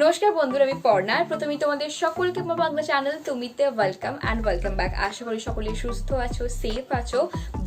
নমস্কার বন্ধুরা, আমি পর্ণা। প্রথমেই তোমাদের সকলকে আমার বাংলা চ্যানেল তুমিতে ওয়েলকাম অ্যান্ড ওয়েলকাম ব্যাক। আশা করি সকলেই সুস্থ আছো, সেফ আছো,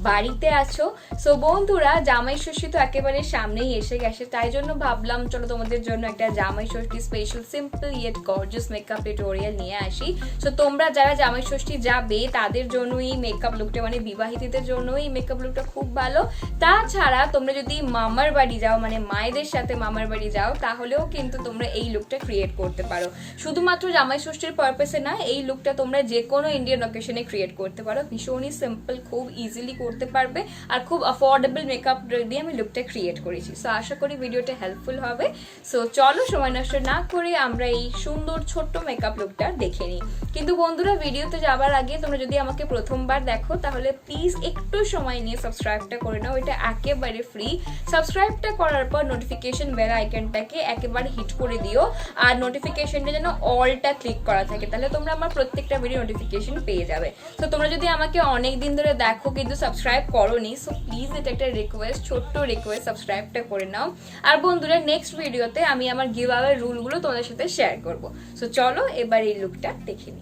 বাড়িতে আছো। সো বন্ধুরা, জামাই ষষ্ঠী তো একেবারে সামনেই এসে গেছে, তাই জন্য ভাবলাম চলো তোমাদের জন্য একটা Jamai Shashthi special simple yet gorgeous makeup tutorial নিয়ে আসি। সো তোমরা যারা জামাই ষষ্ঠী যাবে তাদের জন্য এই মেকআপ লুকটা, মানে বিবাহিতদের জন্য এই মেকআপ লুকটা খুব ভালো। তাছাড়া তোমরা যদি মামার বাড়ি যাও, মানে মায়েদের সাথে মামার বাড়ি যাও, তাহলেও কিন্তু তোমরা এই লুকটা ক্রিয়েট করতে পারো। শুধুমাত্র জামাই ষষ্ঠীর পারপাসে না, এই লুকটা তোমরা যে কোনো ইন্ডিয়ান অকেশনে ক্রিয়েট করতে পারো। ভীষণই সিম্পল, খুব ইজিলি করতে পারবে আর খুব অ্যাফোর্ডেবল মেকআপ দিয়ে আমি লুকটা ক্রিয়েট করেছি। সো আশা করি ভিডিওটা হেল্পফুল হবে। সো চলো সময় নষ্ট না করে আমরা এই সুন্দর ছোট্ট মেকআপ লুকটা দেখে নিই। কিন্তু বন্ধুরা, ভিডিওতে যাবার আগে তোমরা যদি আমাকে প্রথমবার দেখো তাহলে প্লিজ একটু সময় নিয়ে সাবস্ক্রাইবটা করে নাও, এটা একেবারে ফ্রি। সাবস্ক্রাইবটা করার পর নোটিফিকেশন বেল আইকনটাকে একেবারে হিট করে দিও, আর নোটিফিকেশনটা যেন অলটা ক্লিক করা থাকে, তাহলে তোমরা আমার প্রত্যেকটা ভিডিও নোটিফিকেশন পেয়ে যাবে। তো তোমরা যদি আমাকে অনেক দিন ধরে দেখো কিন্তু সাবস্ক্রাইব করোনি, সো প্লিজ এটা একটা রিকোয়েস্ট, ছোট্ট রিকোয়েস্ট, সাবস্ক্রাইবটা করে নাও। আর বন্ধুরা, নেক্সট ভিডিওতে আমি আমার গিভ আওয়ে রুলগুলো তোমাদের সাথে শেয়ার করব। সো চলো এবার এই লুকটা দেখে নিই।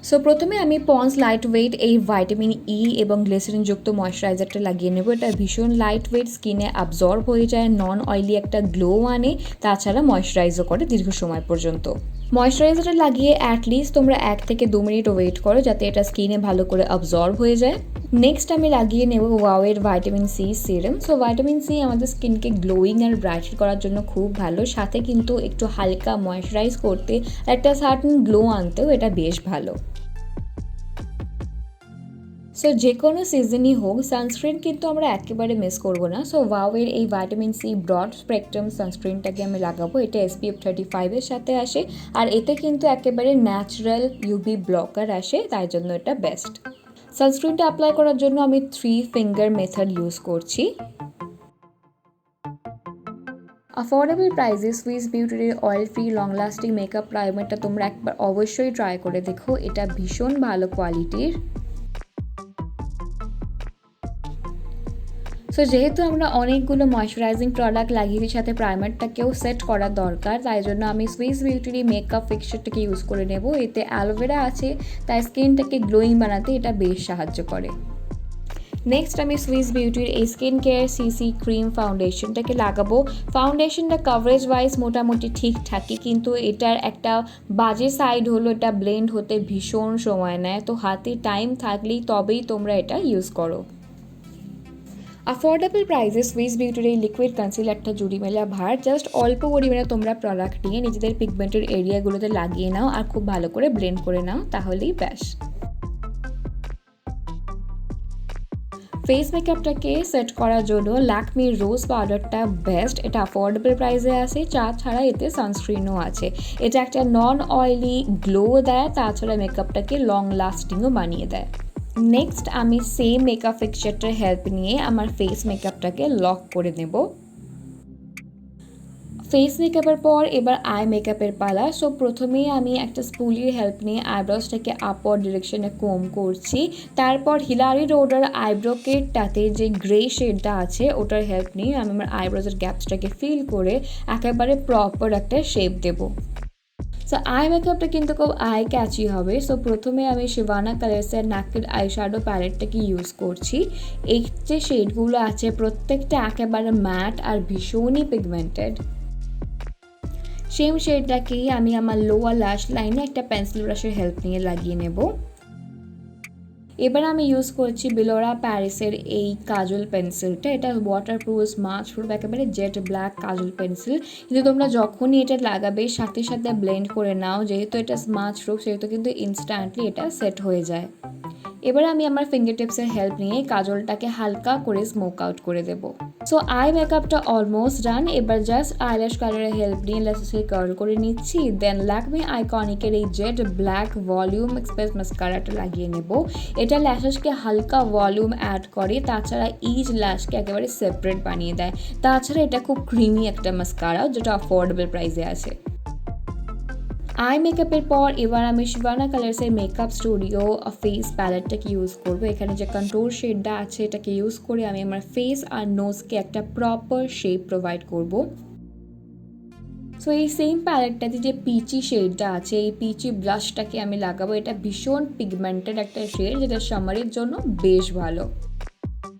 সো প্রথমে আমি পন্স লাইট ওয়েট এই ভাইটামিন ই এবং গ্লিসারিন যুক্ত ময়শ্চারাইজারটা লাগিয়ে নেব। এটা ভীষণ লাইট ওয়েট, স্কিনে অ্যাবজর্ব হয়ে যায়, নন অয়েলি একটা গ্লো আনে, তাছাড়া ময়শ্চারাইজও করে দীর্ঘ সময় পর্যন্ত। ময়শ্চারাইজারটা লাগিয়ে অ্যাটলিস্ট তোমরা 1 থেকে 2 মিনিট ওয়েট করো যাতে এটা স্কিনে ভালো করে অ্যাবজর্ব হয়ে যায়। নেক্সট আমি লাগিয়ে নেব ওয়াওয়ের vitamin C serum. So vitamin C আমাদের স্কিনকে গ্লোয়িং আর ব্রাইটেন করার জন্য খুব ভালো, সাথে কিন্তু একটু হালকা ময়শ্চারাইজ করতে, একটা সার্টেন গ্লো আনতেও এটা বেশ ভালো। সো যে কোনো সিজনই হোক, সানস্ক্রিন কিন্তু আমরা একেবারে মিস করবো না। সো ওয়াওয়ের এই ভাইটামিন সি ব্রড স্পেকট্রাম সানস্ক্রিনটাকে আমি লাগাবো। এটা SPF 35-এর সাথে আসে, আর এতে কিন্তু একেবারে ন্যাচারাল ইউভি ব্লকার আসে, তাই জন্য এটা বেস্ট। সানস্ক্রিনটা অ্যাপ্লাই করার জন্য আমি 3 ফিঙ্গার মেথড ইউজ করছি। অ্যাফোর্ডেবল প্রাইসে সুইস বিউটির oil free long lasting makeup প্রাইমারটা তোমরা একবার অবশ্যই ট্রাই করে দেখো, এটা ভীষণ ভালো কোয়ালিটির। সো যেহেতু আমরা অনেকগুলো ময়শ্চারাইজিং প্রোডাক্ট লাগিয়েছি, সাথে প্রাইমারটাকেও সেট করা দরকার, তাই জন্য আমি সুইস বিউটির মেকআপ ফিক্সচারটাকে ইউজ করে নেব। এতে অ্যালোভেরা আছে, তাই স্কিনটাকে গ্লোয়িং বানাতে এটা বেশ সাহায্য করে। নেক্সট আমি সুইস বিউটির এই স্কিন কেয়ার সিসি ক্রিম ফাউন্ডেশনটাকে লাগাবো। ফাউন্ডেশনটা কভারেজ ওয়াইজ মোটামুটি ঠিকঠাকই, কিন্তু এটার একটা বাজে সাইড হলো এটা ব্লেন্ড হতে ভীষণ সময় নেয়, তো হাতে টাইম থাকলেই তবেই তোমরা এটা ইউজ করো। অ্যাফোর্ডেবল প্রাইসে সুইস বিউটির এই লিকুইড কনসিলারটা জুড়ি মেলা ভার, জাস্ট অল্প পরিমাণে তোমরা প্রোডাক্ট নিয়ে নিজেদের পিগমেন্টের এরিয়াগুলোতে লাগিয়ে নাও আর খুব ভালো করে ব্লেন্ড করে নাও, তাহলেই ব্যাস। ফেস মেকআপটাকে সেট করার জন্য ল্যাকমির রোজ পাউডারটা বেস্ট। এটা অ্যাফোর্ডেবল প্রাইসে আছে, ছাড়া এতে সানস্ক্রিনও আছে। এটা একটা নন অয়েলি গ্লো দেয়, তাছাড়া মেকআপটাকে লং লাস্টিংও বানিয়ে দেয়। নেক্সট আমি সেম মেকআপ ফিক্সচারটার হেল্প নিয়ে আমার ফেস মেকআপটাকে লক করে নেব। ফেস মেকআপের পর এবার আই মেকআপের পালা। সো প্রথমেই আমি একটা স্পুলির হেল্প নিয়ে আইব্রোসটাকে আপওয়ার্ড ডিরেকশনে কোম করছি, তারপর হিলারি রোডার আইব্রো কিটটাতে যে গ্রে শেডটা আছে ওটার হেল্প নিয়ে আমি আমার আইব্রোজের গ্যাপসটাকে ফিল করে একেবারে প্রপার একটা শেপ দেবো। সো আই মেকআপটা কিন্তু খুব আই ক্যাচি হবে। সো প্রথমে আমি শিবানা কালার্সের নাকেড আইশ্যাডো প্যালেটটাকে ইউজ করছি। এই যে শেডগুলো আছে প্রত্যেকটা একেবারে ম্যাট আর ভীষণই পিগমেন্টেড। সেম শেডটাকেই আমি আমার লোয়ার ল্যাশ লাইনে একটা পেন্সিল ব্রাশের হেল্প নিয়ে লাগিয়ে নেব। এবার আমি ইউজ করছি বিলোরা প্যারিসের এই কাজল পেন্সিলটা। এটা ওয়াটারপ্রুফ, স্মাচ প্রুফ, একেবারে জেট ব্ল্যাক কাজল পেন্সিল। কিন্তু তোমরা যখনই এটা লাগাবে সাথে সাথে ব্লেন্ড করে নাও, যেহেতু এটা স্মাচ প্রুফ সেহেতু কিন্তু ইনস্ট্যান্টলি এটা সেট হয়ে যায়। এবার আমি আমার ফিঙ্গার টিপসের হেল্প নিয়ে কাজলটাকে হালকা করে স্মোক আউট করে দেব। সো আই মেকআপটা অলমোস্ট ডান। এবার জাস্ট আইল্যাশ কালারের হেল্প নিয়ে ল্যাশেসকে কার্ল করে নিচ্ছি। দেন ল্যাকমে আইকনিকের এই জেড ব্ল্যাক ভলিউম এক্সপ্রেস মাস্কারাটা লাগিয়ে নেব। এটা ল্যাশেসকে হালকা ভলিউম অ্যাড করে, তাছাড়া ইচ ল্যাশকে একেবারে সেপারেট বানিয়ে দেয়। তাছাড়া এটা খুব ক্রিমি একটা মাস্কারা যেটা অ্যাফোর্ডেবল প্রাইসে আছে। আই মেকআপের পর এবার আমি Shivana কালার্সের makeup studio face প্যালেটটাকে use করব। এখানে যে কন্ট্রোল শেডটা আছে এটাকে ইউজ করে আমি আমার ফেস আর নোজকে একটা প্রপার শেপ প্রোভাইড করব। সো এই সেম প্যালেটটাতে যে পিচি শেডটা আছে, এই পিচি ব্লাশটাকে আমি লাগাবো। এটা ভীষণ পিগমেন্টেড একটা শেড, যেটা সামারের জন্য বেশ ভালো।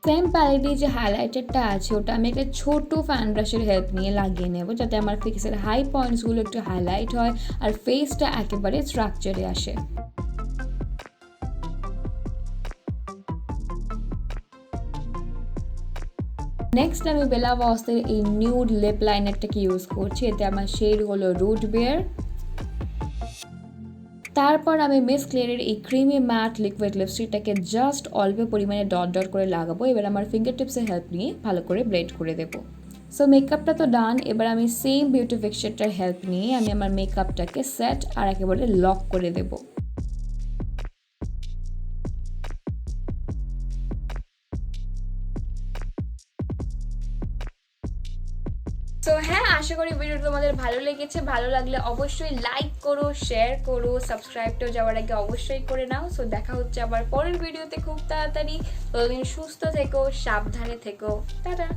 সেম প্যালেটে যে হাইলাইটারটা আছে ওটা আমি একটা ছোট ফ্যান ব্রাশের হেল্প নিয়ে লাগিয়ে নেব, যাতে আমার ফেসের হাই পয়েন্টসগুলো একটু হাইলাইট হয় আর ফেসটা একেবারে স্ট্রাকচারে আসে। নেক্সট আমি বেলা ভসের এই নিউড লিপ লাইনারটাকে ইউজ করছি। এতে আমার শেড হলো রুট বিয়ার। তারপর আমি মিস ক্লিয়ারের এই ক্রিমি ম্যাট লিকুইড লিপস্টিকটাকে জাস্ট অল্প পরিমাণে ডট ডট করে লাগাবো। এবার আমার ফিঙ্গার টিপসের হেল্প নিয়ে ভালো করে ব্লেন্ড করে দেবো। সো মেকআপটা তো ডান। এবার আমি সেম বিউটি ফিক্সচারটার হেল্প নিয়ে আমি আমার মেকআপটাকে সেট আর একেবারে লক করে দেবো। তো হ্যাঁ, আশা করি ভিডিওটা তোমাদের ভালো লেগেছে। ভালো লাগলে অবশ্যই লাইক করো, শেয়ার করো, সাবস্ক্রাইবটাও যাওয়ার আগে অবশ্যই করে নাও। সো দেখা হচ্ছে আবার পরের ভিডিওতে খুব তাড়াতাড়ি। ততদিন সুস্থ থেকো, সাবধানে থেকো। টাটা।